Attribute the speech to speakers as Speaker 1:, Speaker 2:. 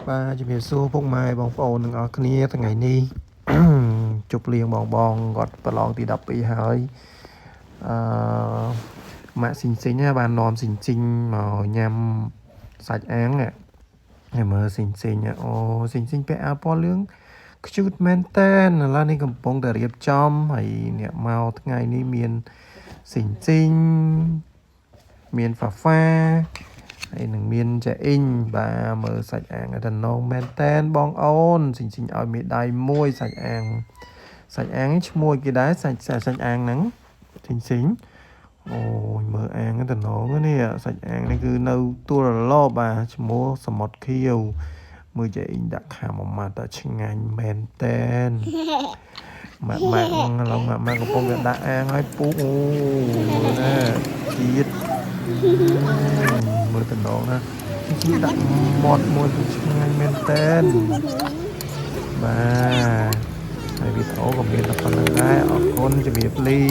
Speaker 1: Ba chỉ biết xua phúc mai bong phô nâng ở kia thằng ngày ni chụp liền bong bong gọt và lon thì đập bị hơi mẹ xinh xinh nha bạn nòm xinh xinh mà nhằm sạch án nè ngày mơ xinh xinh nha ô xinh xinh bé áo po lưỡng chút men tên làนี่កំពុងតែរៀបចំហើយអ្នកមកថ្ងៃនេះមានស៊ីងស៊ីងមានហ្វាហ្វាហើយនឹងមានចាអ៊ីងបាទមើលសាច់អាំងឲ្យតំណងមែនតែនបងអូនស៊ីងស៊ីងឲ្យមេដៃមួយសាច់អាំងនេះឈ្មោះគេដែរសាច់អាំងហ្នឹងស៊ីងស៊ីងអូយមើលអាំងតំណងនេះសាច់អាំងនេះគឺនៅទួលរលបបាទឈ្មោះសមុទ្រខៀវមើលចាអ៊ីងដាក់ខាំមួយម៉ាត់តែឆ្ងាញ់មែនតែនម៉ាក់កំពុងតែដាក់អាំងឲ្យពុះអូមើលណាជាតិមើលតំណងណាជីដាក់មាត់មួយឆ្ងាញ់មែនតែនបាទហើយវីដេអូក៏មានតែប៉ុណ្្នឹងដែរអរគុណជំរាបលា